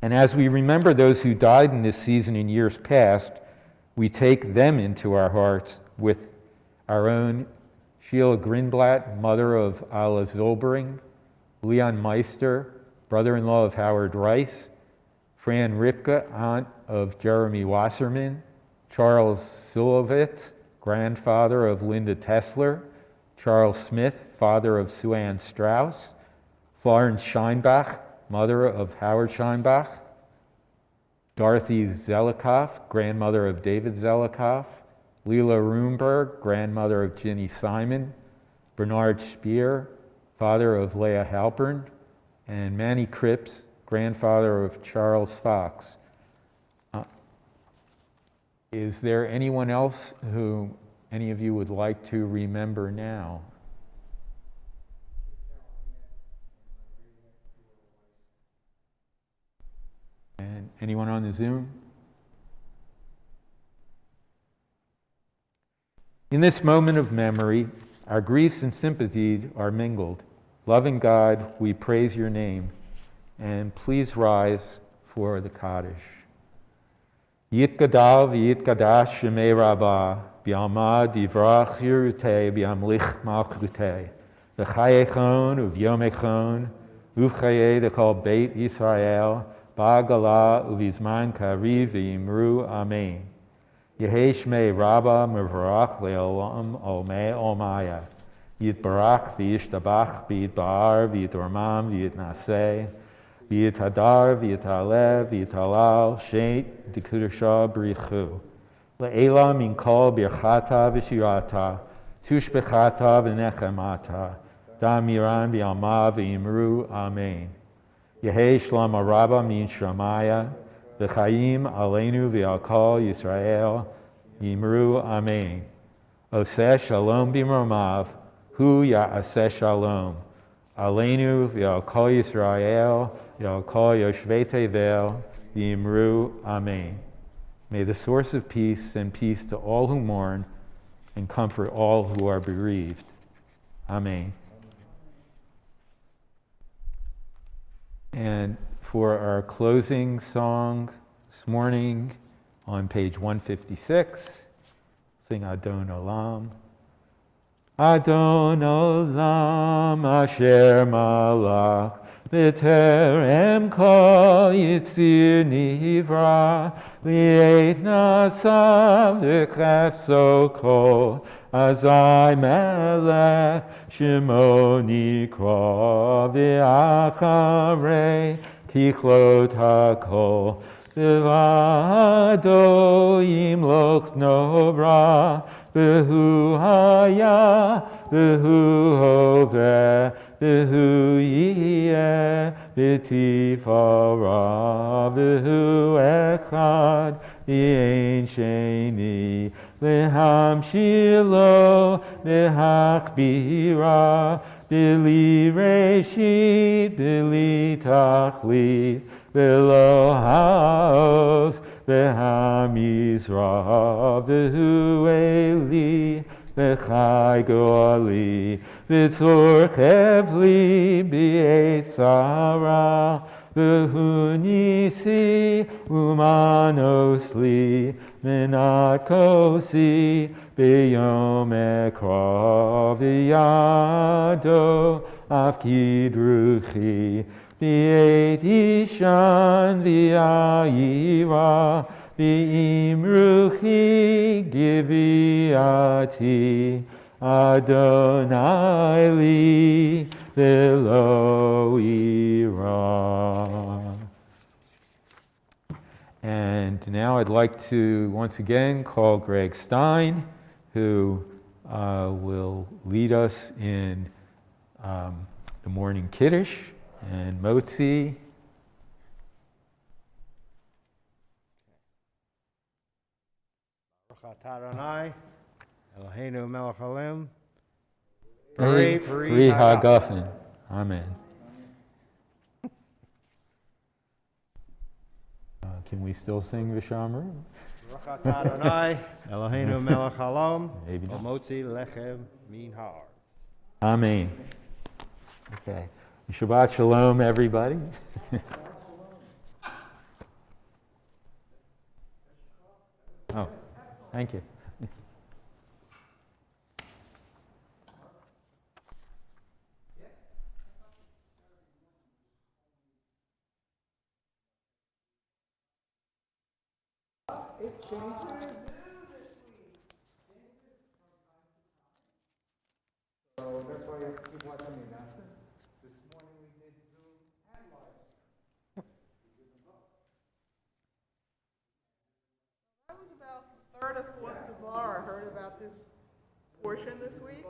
And as we remember those who died in this season in years past, we take them into our hearts with our own Sheila Grinblatt, mother of Ala Zolbering, Leon Meister, brother-in-law of Howard Rice, Fran Ripke, aunt of Jeremy Wasserman, Charles Silovitz, grandfather of Linda Tesler, Charles Smith, father of Sue Ann Strauss, Florence Scheinbach, mother of Howard Scheinbach, Dorothy Zelikoff, grandmother of David Zelikoff, Leela Roomberg, grandmother of Ginny Simon, Bernard Speer, father of Leah Halpern, and Manny Cripps, grandfather of Charles Fox. Is there anyone else who any of you would like to remember now? And anyone on the Zoom? In this moment of memory, our griefs and sympathies are mingled. Loving God, we praise your name, and please rise for the Kaddish. Yitgadal v'yitgadash shemei rabbah, b'yalma divrach yirutei b'yamlich malchutei, v'chayechon uvyomechon, uvchaye dekol beit Yisrael, ba'gala uvizman kariv v'yimru amen. Yehi shmei rabbah mevarach le'olam omei omaya, yitbarach v'yishtabach v'yitbar v'yitormam v'yitnaseh, v'yitadar v'yitalev v'yitalal sheit d'kudusha b'richu. Le'ela min kol birchata v'shirata, tushbechata v'nechemata, damiran v'yalma v'yimru amen. Yehi shlama rabba min shramaya, v'chayim aleinu v'al kol Yisrael, yimru amen. Oseh shalom b'mromav, hu ya'aseh shalom. Aleinu v'al kol Yisrael, v'al kol yoshvei tevel, yimru amen. May the source of peace send peace to all who mourn and comfort all who are bereaved. Amen. And for our closing song this morning on page 156, sing Adon Olam. Adon Olam Asher Malach B'terem Kol Yitzir Nivra V'yet Nasav V'chefso Kol Azai Melech Shemo Nikra V'acharei Tichlot HaKol V'vado Yimloch Novra V'hu Haya V'hu Hoveh V'hu Yiyeh בתפארה והוא אחד, ואין שני, להמשיל לו, להכבירה, בלי ראשית, בלי תכלית, ולא העוז והמזרח, והוא אלי, וחי גואלי, וצור חבלי בעת צרה, והוא ניסי ומנוס לי, מנת כוסי ביום אקרא, בידו אפקיד רוחי, בעת אישן ויעירה, ואם רוחי גביעתי, Adonai li velo ira. And now I'd like to once again call Greg Stein, who will lead us in the morning Kiddush and Motzi. Baruch atah Adonai, Eloheinu melech haolam. Pri hagafen. Amen. Can we still sing Vishamru? Baruch atah Adonai, Eloheinu melech haolam. Maybe not. Motzi lechem min ha'aretz. Amen. Okay. Shabbat shalom, everybody. Oh, thank you. It changes. So that's why you keep watching the announcement. This morning we did Zoom and live. That was about the third or fourth Devar I heard about this portion this week.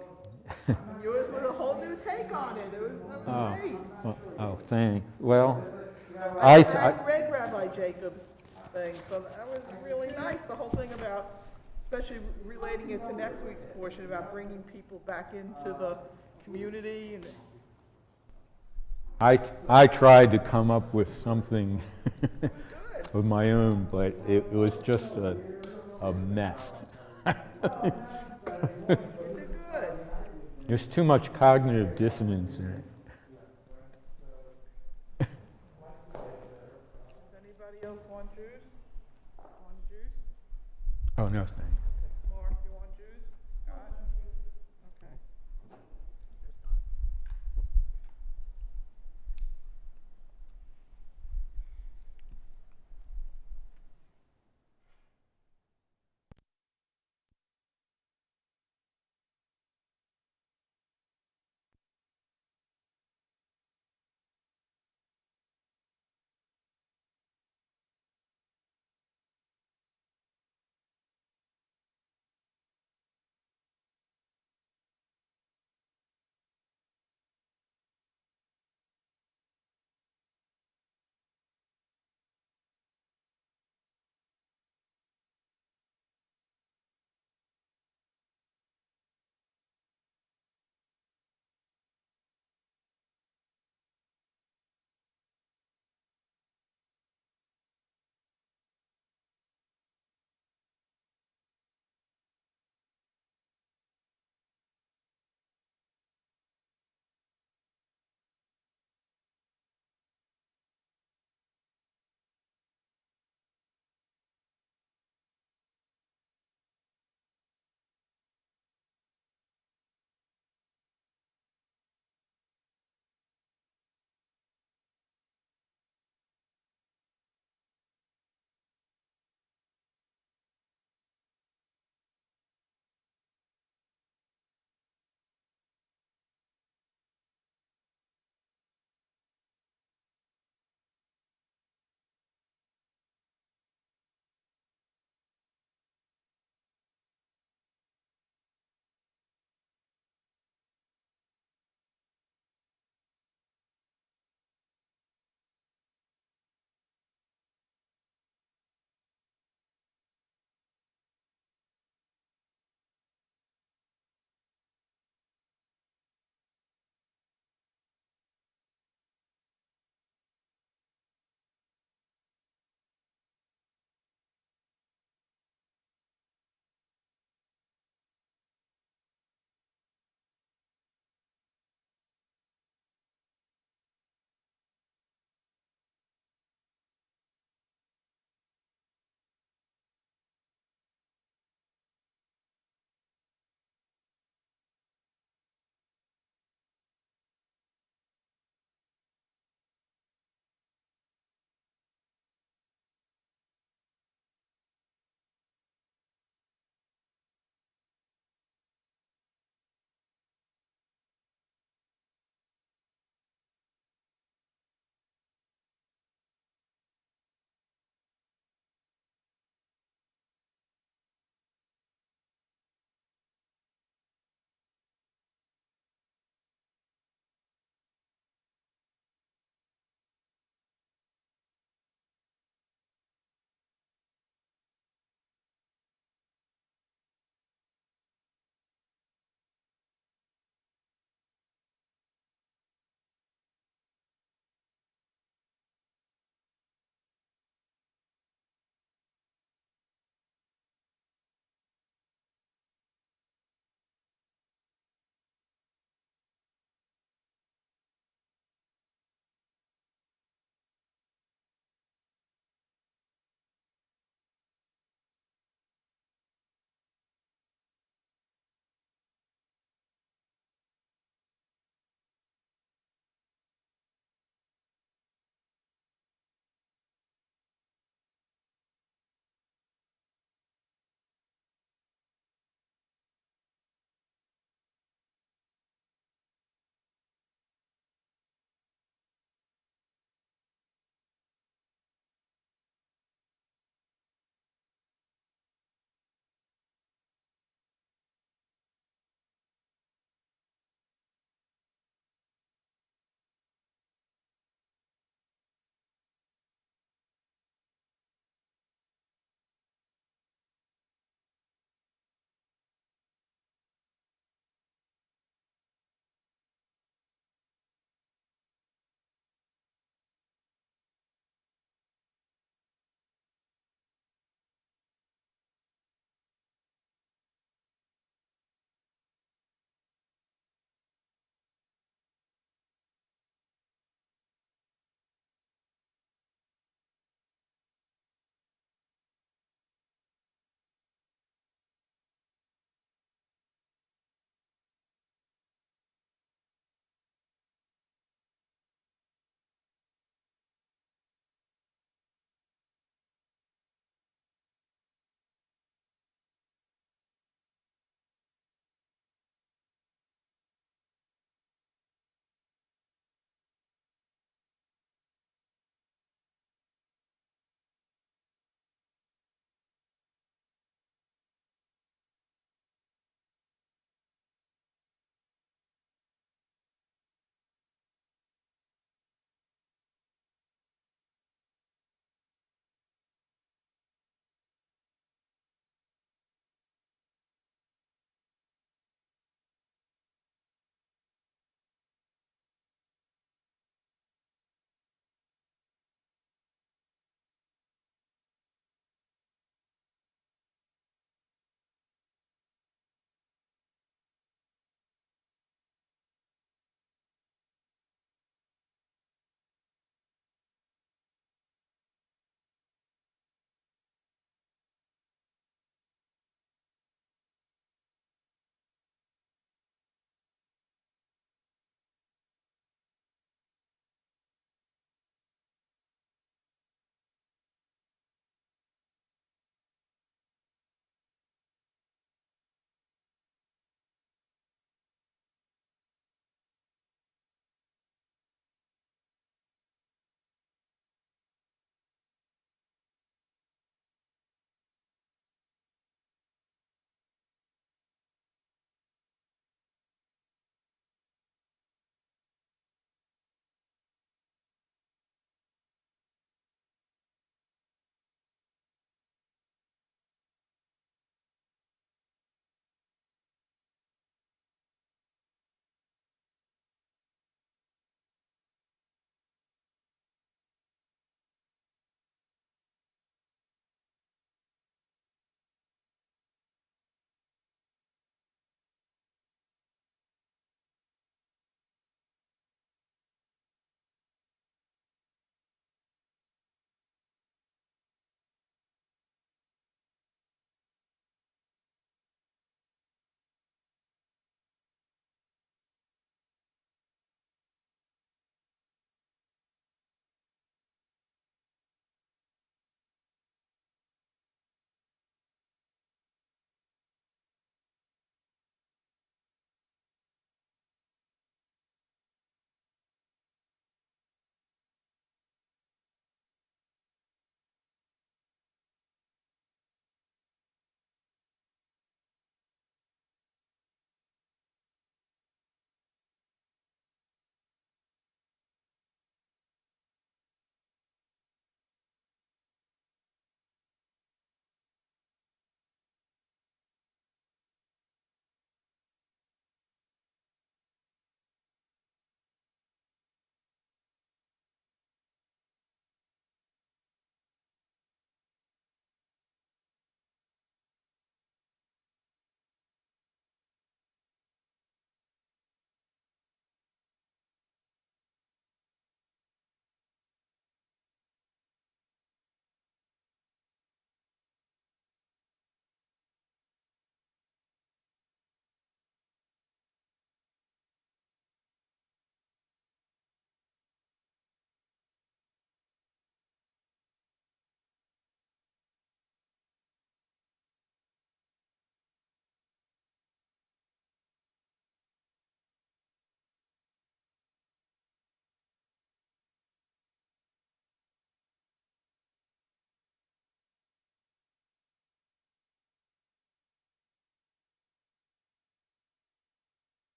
Yours was a whole new take on it. It was great. Oh, thanks. Well, I read Rabbi Jacob's thing, so that was really nice. The whole thing about, especially relating it to next week's portion about bringing people back into the community. And I tried to come up with something of my own, but it was just a mess. you did good. There's too much cognitive dissonance in it. Does anybody else want juice? Want juice? Oh, no, thanks.